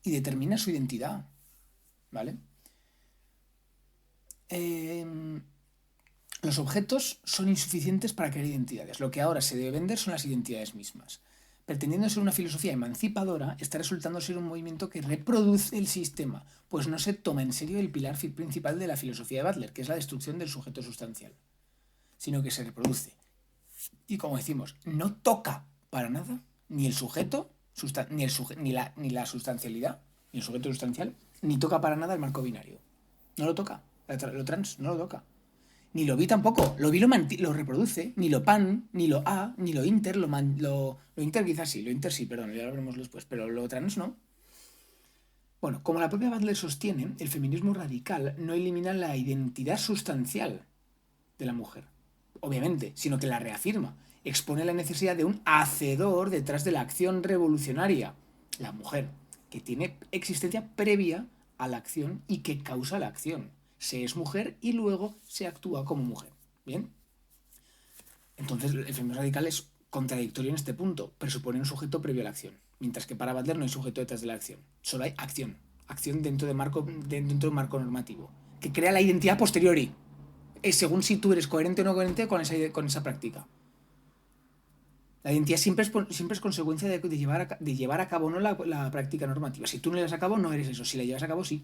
y determina su identidad, ¿vale? Eh, los objetos son insuficientes para crear identidades. Lo que ahora se debe vender son las identidades mismas. Pretendiendo ser una filosofía emancipadora, está resultando ser un movimiento que reproduce el sistema, pues no se toma en serio el pilar principal de la filosofía de Butler, que es la destrucción del sujeto sustancial, sino que se reproduce. Y como decimos, no toca para nada ni el sujeto, ni la sustancialidad, ni el sujeto sustancial, ni toca para nada el marco binario. No lo toca. Lo trans no lo toca. Ni lo bi tampoco. Lo bi lo reproduce. Ni lo pan, ni lo a, ni lo inter. Lo inter quizás sí. Lo inter sí, perdón. Ya lo veremos después. Pero lo trans no. Bueno, como la propia Butler sostiene, el feminismo radical no elimina la identidad sustancial de la mujer, obviamente, sino que la reafirma. Expone la necesidad de un hacedor detrás de la acción revolucionaria, la mujer, que tiene existencia previa a la acción y que causa la acción. Se es mujer y luego se actúa como mujer. ¿Bien? Entonces, el feminismo radical es contradictorio en este punto. Presupone un sujeto previo a la acción. Mientras que para Butler no hay sujeto detrás de la acción. Solo hay acción. Acción dentro de un marco normativo. Que crea la identidad posteriori. Según si tú eres coherente o no coherente con esa práctica. La identidad siempre es consecuencia de llevar a cabo no la práctica normativa. Si tú no la llevas a cabo, no eres eso. Si la llevas a cabo, sí.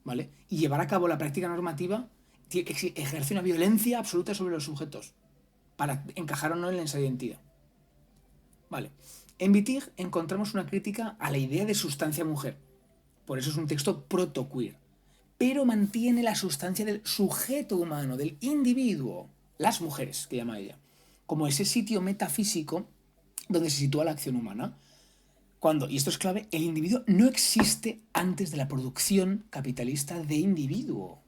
¿Vale? Y llevar a cabo la práctica normativa ejerce una violencia absoluta sobre los sujetos para encajar o no en esa identidad. ¿Vale? En Wittig encontramos una crítica a la idea de sustancia mujer. Por eso es un texto proto-queer. Pero mantiene la sustancia del sujeto humano, del individuo, las mujeres, que llama ella, como ese sitio metafísico donde se sitúa la acción humana. Cuando, y esto es clave, el individuo no existe antes de la producción capitalista de individuo.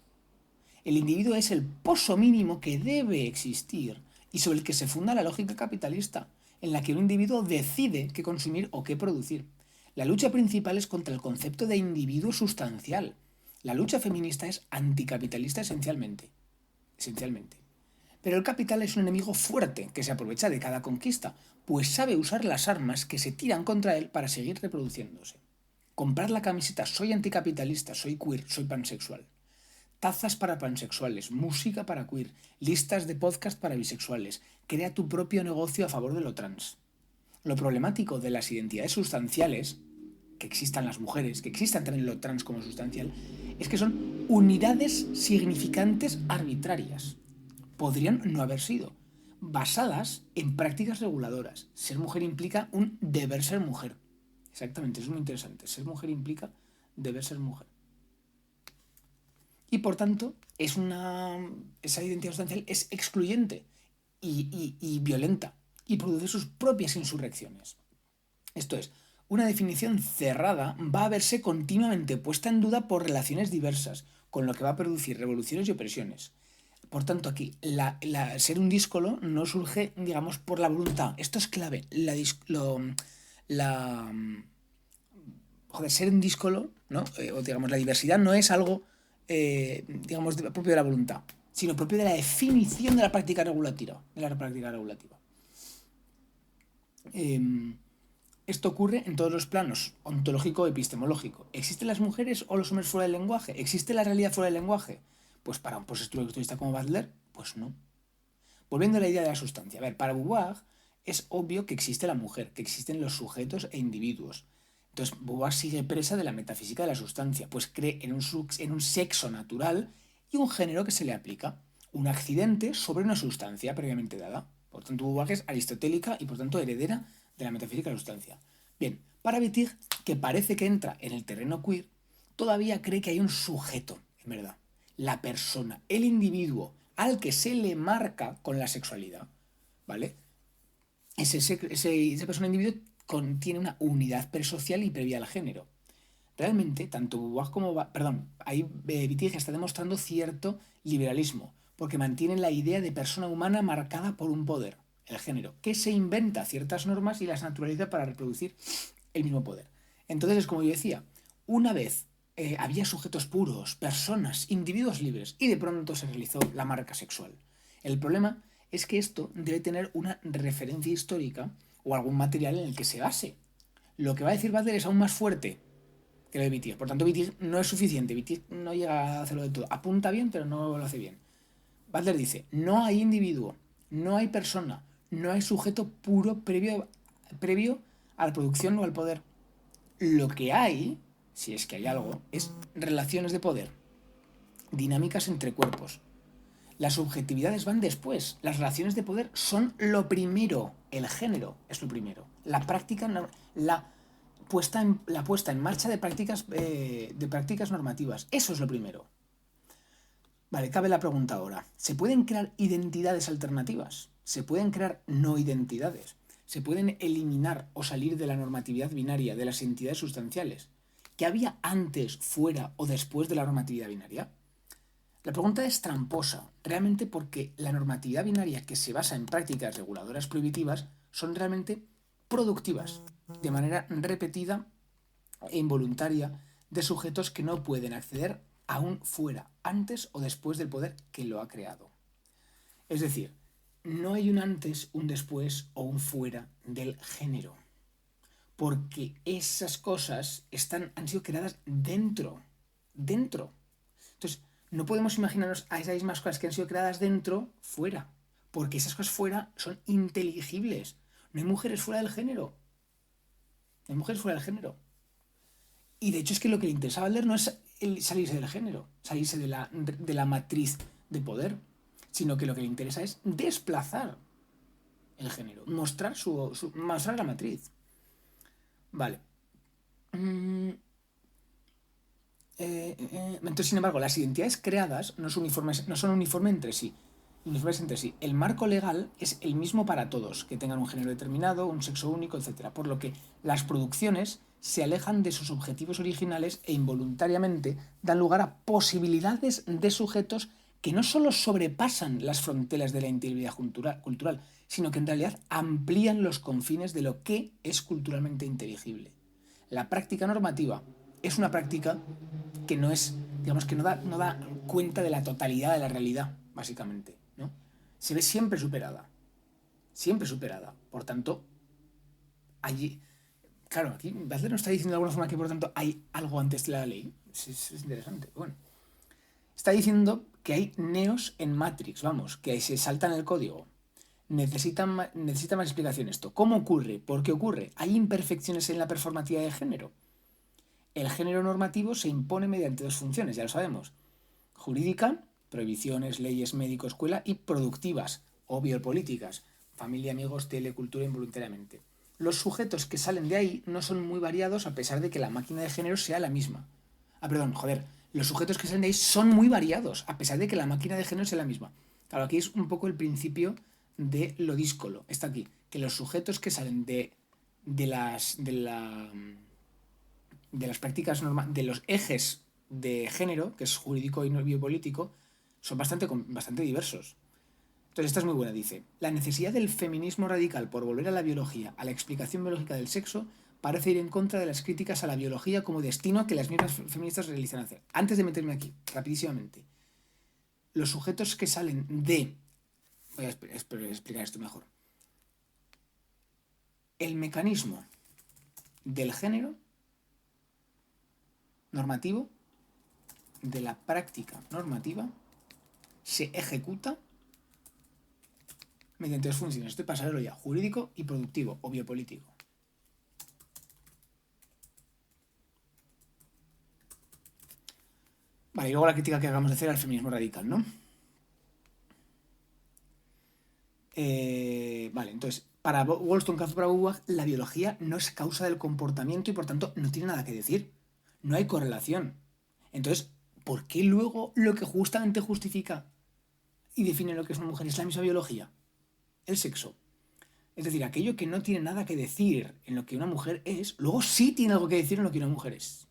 El individuo es el pozo mínimo que debe existir y sobre el que se funda la lógica capitalista, en la que un individuo decide qué consumir o qué producir. La lucha principal es contra el concepto de individuo sustancial. La lucha feminista es anticapitalista esencialmente. Pero el capital es un enemigo fuerte que se aprovecha de cada conquista, pues sabe usar las armas que se tiran contra él para seguir reproduciéndose. Comprar la camiseta soy anticapitalista, soy queer, soy pansexual. Tazas para pansexuales, música para queer, listas de podcast para bisexuales. Crea tu propio negocio a favor de lo trans. Lo problemático de las identidades sustanciales, que existan las mujeres, que existan también lo trans como sustancial, es que son unidades significantes arbitrarias. Podrían no haber sido, basadas en prácticas reguladoras. Ser mujer implica un deber ser mujer. Exactamente, es muy interesante. Ser mujer implica deber ser mujer. Y por tanto, esa identidad sustancial es excluyente y violenta y produce sus propias insurrecciones. Esto es, una definición cerrada va a verse continuamente puesta en duda por relaciones diversas, con lo que va a producir revoluciones y opresiones. Por tanto, aquí, ser un díscolo no surge, digamos, por la voluntad. Esto es clave. Ser un díscolo, ¿no? O digamos, la diversidad no es algo, digamos, propio de la voluntad, sino propio de la definición de la práctica regulativa. Esto ocurre en todos los planos, ontológico, epistemológico. ¿Existen las mujeres o los hombres fuera del lenguaje? ¿Existe la realidad fuera del lenguaje? Pues para un posturista como Butler, pues no. Volviendo a la idea de la sustancia. A ver, para Beauvoir es obvio que existe la mujer, que existen los sujetos e individuos. Entonces, Beauvoir sigue presa de la metafísica de la sustancia, pues cree en un sexo natural y un género que se le aplica. Un accidente sobre una sustancia previamente dada. Por tanto, Beauvoir es aristotélica y por tanto heredera de la metafísica de la sustancia. Bien, para Wittig, que parece que entra en el terreno queer, todavía cree que hay un sujeto, en verdad. La persona, el individuo al que se le marca con la sexualidad, ¿vale? Esa persona individuo contiene una unidad presocial y previa al género. Realmente, tanto Beauvoir como... ahí Wittig está demostrando cierto liberalismo, porque mantiene la idea de persona humana marcada por un poder, el género, que se inventa ciertas normas y las naturaliza para reproducir el mismo poder. Entonces es como yo decía, una vez había sujetos puros, personas, individuos libres, y de pronto se realizó la marca sexual. El problema es que esto debe tener una referencia histórica o algún material en el que se base. Lo que va a decir Butler es aún más fuerte que lo de Wittig. Por tanto, Wittig no es suficiente. Wittig no llega a hacerlo de todo. Apunta bien, pero no lo hace bien. Butler dice, no hay individuo, no hay persona, no hay sujeto puro previo a la producción o al poder. Lo que hay, si es que hay algo, es relaciones de poder, dinámicas entre cuerpos. Las subjetividades van después. Las relaciones de poder son lo primero. El género es lo primero. La práctica, la puesta en marcha de prácticas normativas. Eso es lo primero. Vale, cabe la pregunta ahora. ¿Se pueden crear identidades alternativas? ¿Se pueden crear no identidades? ¿Se pueden eliminar o salir de la normatividad binaria de las entidades sustanciales? ¿Qué había antes, fuera o después de la normatividad binaria? La pregunta es tramposa, realmente porque la normatividad binaria que se basa en prácticas reguladoras prohibitivas son realmente productivas, de manera repetida e involuntaria, de sujetos que no pueden acceder a un fuera, antes o después del poder que lo ha creado. Es decir, no hay un antes, un después o un fuera del género, porque esas cosas han sido creadas dentro. Entonces, no podemos imaginarnos a esas mismas cosas que han sido creadas dentro, fuera, porque esas cosas fuera son inteligibles. No hay mujeres fuera del género. No hay mujeres fuera del género. Y de hecho es que lo que le interesa a Butler no es salirse del género, salirse de la matriz de poder, sino que lo que le interesa es desplazar el género, mostrar la matriz. Vale. Entonces, sin embargo, las identidades creadas no son uniformes entre sí. El marco legal es el mismo para todos, que tengan un género determinado, un sexo único, etc. Por lo que las producciones se alejan de sus objetivos originales e involuntariamente dan lugar a posibilidades de sujetos que no solo sobrepasan las fronteras de la integridad cultural, sino que en realidad amplían los confines de lo que es culturalmente inteligible. La práctica normativa es una práctica que no es, digamos, que no da cuenta de la totalidad de la realidad, básicamente, ¿no? Se ve siempre superada. Siempre superada. Por tanto, allí. Claro, aquí Butler no está diciendo de alguna forma que por tanto hay algo antes de la ley. Es interesante. Bueno. Está diciendo que hay neos en Matrix, vamos, que se saltan el código. Necesita más explicación esto. ¿Cómo ocurre? ¿Por qué ocurre? ¿Hay imperfecciones en la performatividad de género? El género normativo se impone mediante dos funciones, ya lo sabemos. Jurídica, prohibiciones, leyes, médico, escuela, y productivas o biopolíticas, familia, amigos, tele, cultura, involuntariamente. Los sujetos que salen de ahí no son muy variados a pesar de que la máquina de género sea la misma. Los sujetos que salen de ahí son muy variados a pesar de que la máquina de género sea la misma. Claro, aquí es un poco el principio de lo díscolo. Está aquí, que los sujetos que salen de las prácticas de los ejes de género, que es jurídico y no biopolítico, son bastante diversos. Entonces esta es muy buena, dice. La necesidad del feminismo radical por volver a la biología, a la explicación biológica del sexo, parece ir en contra de las críticas a la biología como destino que las mismas feministas realizan hacer. Antes de meterme aquí, rapidísimamente, los sujetos que salen de... Voy a explicar esto mejor. El mecanismo del género normativo, de la práctica normativa, se ejecuta mediante dos funciones. Estoy pasarlo ya, jurídico y productivo o biopolítico. Vale, y luego la crítica que hagamos de hacer al feminismo radical, ¿no? Vale, entonces, para Wollstonecraft, para Beauvoir, la biología no es causa del comportamiento y por tanto no tiene nada que decir. No hay correlación. Entonces, ¿por qué luego lo que justamente justifica y define lo que es una mujer es la misma biología? El sexo. Es decir, aquello que no tiene nada que decir en lo que una mujer es, luego sí tiene algo que decir en lo que una mujer es.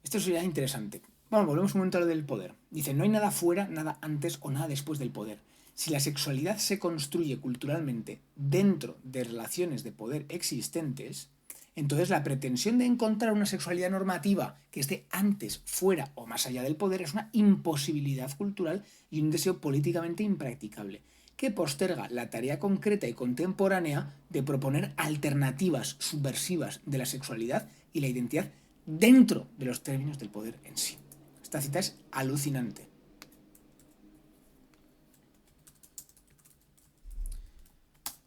Esto sería interesante. Bueno, volvemos un momento a lo del poder. Dice, no hay nada fuera, nada antes o nada después del poder. Si la sexualidad se construye culturalmente dentro de relaciones de poder existentes, entonces la pretensión de encontrar una sexualidad normativa que esté antes, fuera o más allá del poder es una imposibilidad cultural y un deseo políticamente impracticable, que posterga la tarea concreta y contemporánea de proponer alternativas subversivas de la sexualidad y la identidad dentro de los términos del poder en sí. Esta cita es alucinante.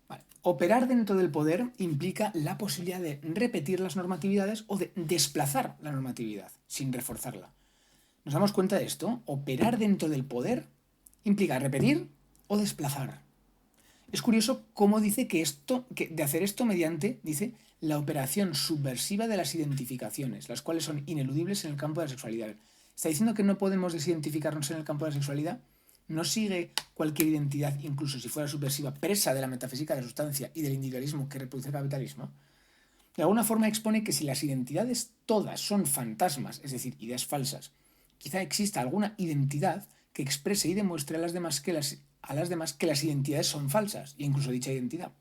Vale. Operar dentro del poder implica la posibilidad de repetir las normatividades o de desplazar la normatividad sin reforzarla. ¿Nos damos cuenta de esto? Operar dentro del poder implica repetir o desplazar. Es curioso cómo dice que de hacer esto mediante, dice, la operación subversiva de las identificaciones, las cuales son ineludibles en el campo de la sexualidad. ¿Está diciendo que no podemos desidentificarnos en el campo de la sexualidad? ¿No sigue cualquier identidad, incluso si fuera subversiva, presa de la metafísica de la sustancia y del individualismo que reproduce el capitalismo? De alguna forma expone que si las identidades todas son fantasmas, es decir, ideas falsas, quizá exista alguna identidad que exprese y demuestre a las demás que las identidades son falsas, e incluso dicha identidad.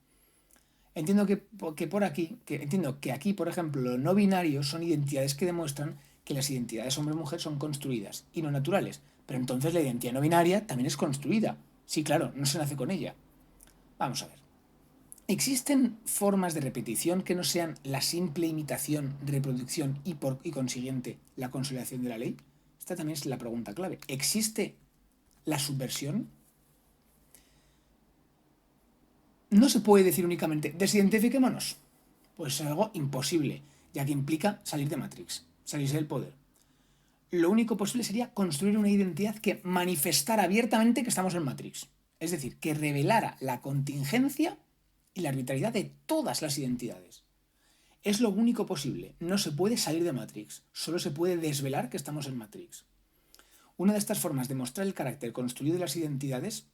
Entiendo que aquí, por ejemplo, los no binarios son identidades que demuestran que las identidades hombre-mujer son construidas y no naturales. Pero entonces la identidad no binaria también es construida. Sí, claro, no se nace con ella. Vamos a ver. ¿Existen formas de repetición que no sean la simple imitación, reproducción y consiguiente la consolidación de la ley? Esta también es la pregunta clave. ¿Existe la subversión? No se puede decir únicamente desidentifiquémonos. Pues es algo imposible, ya que implica salir de Matrix, salirse del poder. Lo único posible sería construir una identidad que manifestara abiertamente que estamos en Matrix. Es decir, que revelara la contingencia y la arbitrariedad de todas las identidades. Es lo único posible. No se puede salir de Matrix. Solo se puede desvelar que estamos en Matrix. Una de estas formas de mostrar el carácter construido de las identidades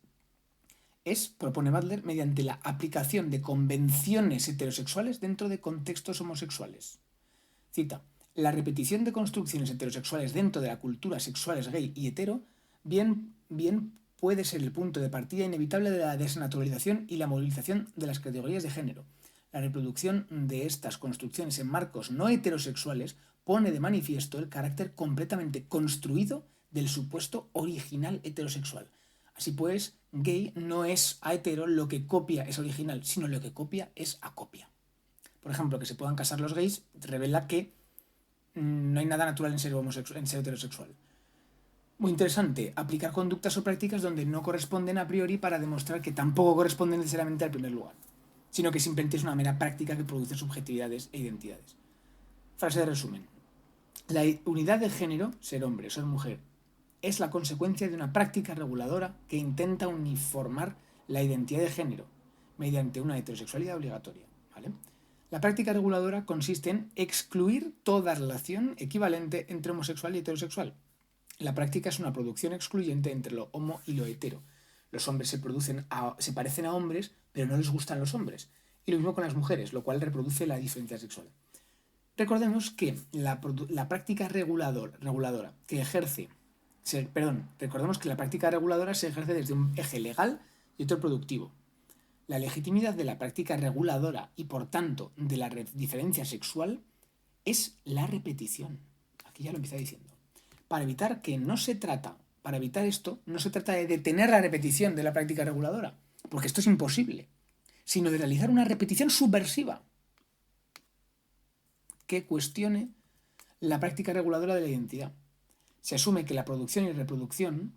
es, propone Butler, mediante la aplicación de convenciones heterosexuales dentro de contextos homosexuales. Cita, la repetición de construcciones heterosexuales dentro de la cultura sexuales gay y hetero bien puede ser el punto de partida inevitable de la desnaturalización y la movilización de las categorías de género. La reproducción de estas construcciones en marcos no heterosexuales pone de manifiesto el carácter completamente construido del supuesto original heterosexual. Así pues, gay no es a hetero lo que copia es original, sino lo que copia es a copia. Por ejemplo, que se puedan casar los gays revela que no hay nada natural en ser heterosexual. Muy interesante, aplicar conductas o prácticas donde no corresponden a priori para demostrar que tampoco corresponden necesariamente al primer lugar, sino que simplemente es una mera práctica que produce subjetividades e identidades. Frase de resumen. La unidad de género, ser hombre o ser mujer, es la consecuencia de una práctica reguladora que intenta uniformar la identidad de género mediante una heterosexualidad obligatoria. ¿Vale? La práctica reguladora consiste en excluir toda relación equivalente entre homosexual y heterosexual. La práctica es una producción excluyente entre lo homo y lo hetero. Los hombres se parecen a hombres, pero no les gustan los hombres. Y lo mismo con las mujeres, lo cual reproduce la diferencia sexual. Recordemos que la práctica reguladora que ejerce recordemos que la práctica reguladora se ejerce desde un eje legal y otro productivo. La legitimidad de la práctica reguladora y por tanto de la diferencia sexual es la repetición. Aquí ya lo empieza diciendo. Para evitar esto, no se trata de detener la repetición de la práctica reguladora, porque esto es imposible, sino de realizar una repetición subversiva que cuestione la práctica reguladora de la identidad. Se asume que la producción y reproducción,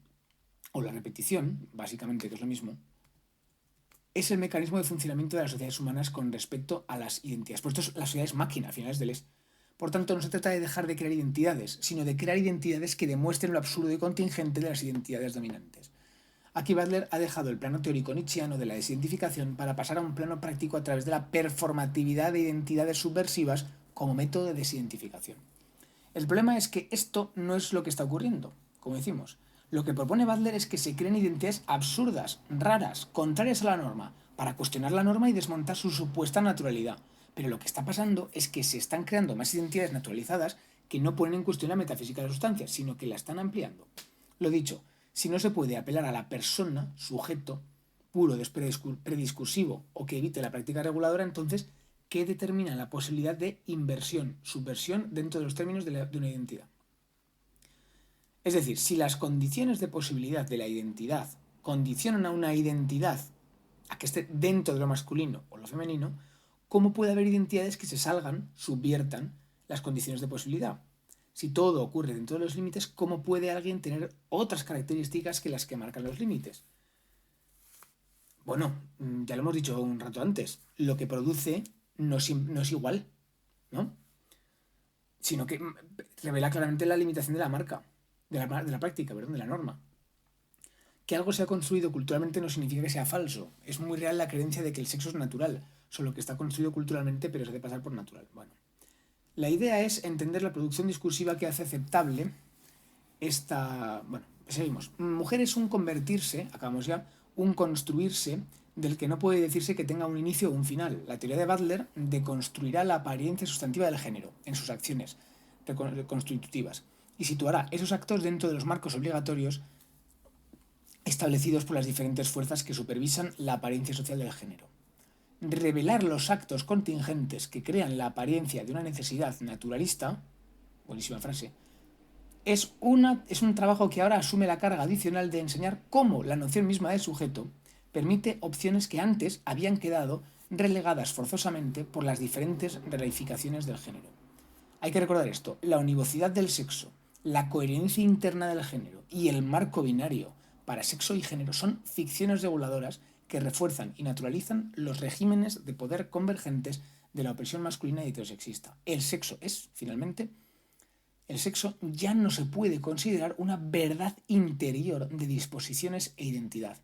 o la repetición, básicamente, que es lo mismo, es el mecanismo de funcionamiento de las sociedades humanas con respecto a las identidades. Por esto la sociedad es máquina, al final es del es. Por tanto, no se trata de dejar de crear identidades, sino de crear identidades que demuestren lo absurdo y contingente de las identidades dominantes. Aquí Butler ha dejado el plano teórico nietzscheano de la desidentificación para pasar a un plano práctico a través de la performatividad de identidades subversivas como método de desidentificación. El problema es que esto no es lo que está ocurriendo, como decimos. Lo que propone Butler es que se creen identidades absurdas, raras, contrarias a la norma, para cuestionar la norma y desmontar su supuesta naturalidad. Pero lo que está pasando es que se están creando más identidades naturalizadas que no ponen en cuestión la metafísica de la sustancia, sino que la están ampliando. Lo dicho, si no se puede apelar a la persona, sujeto, puro, prediscursivo o que evite la práctica reguladora, entonces, ¿qué determina la posibilidad de inversión, subversión dentro de los términos de una identidad? Es decir, si las condiciones de posibilidad de la identidad condicionan a una identidad a que esté dentro de lo masculino o lo femenino, ¿cómo puede haber identidades que se salgan, subviertan las condiciones de posibilidad? Si todo ocurre dentro de los límites, ¿cómo puede alguien tener otras características que las que marcan los límites? Bueno, ya lo hemos dicho un rato antes, lo que produce no es igual, ¿no? Sino que revela claramente la limitación de la marca, de la práctica, perdón, de la norma. Que algo sea construido culturalmente no significa que sea falso. Es muy real la creencia de que el sexo es natural, solo que está construido culturalmente pero se hace pasar por natural. Bueno, la idea es entender la producción discursiva que hace aceptable esta... Bueno, seguimos. Mujer es un convertirse, acabamos ya, un construirse del que no puede decirse que tenga un inicio o un final. La teoría de Butler deconstruirá la apariencia sustantiva del género en sus acciones constitutivas y situará esos actos dentro de los marcos obligatorios establecidos por las diferentes fuerzas que supervisan la apariencia social del género. Revelar los actos contingentes que crean la apariencia de una necesidad naturalista, buenísima frase, es un trabajo que ahora asume la carga adicional de enseñar cómo la noción misma del sujeto permite opciones que antes habían quedado relegadas forzosamente por las diferentes reificaciones del género. Hay que recordar esto, la univocidad del sexo, la coherencia interna del género y el marco binario para sexo y género son ficciones reguladoras que refuerzan y naturalizan los regímenes de poder convergentes de la opresión masculina y heterosexista. El sexo ya no se puede considerar una verdad interior de disposiciones e identidad.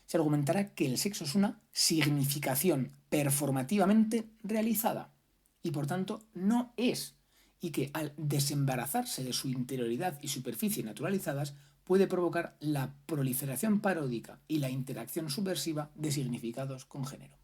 Se argumentará que el sexo es una significación performativamente realizada y por tanto no es, y que al desembarazarse de su interioridad y superficie naturalizadas puede provocar la proliferación paródica y la interacción subversiva de significados con género.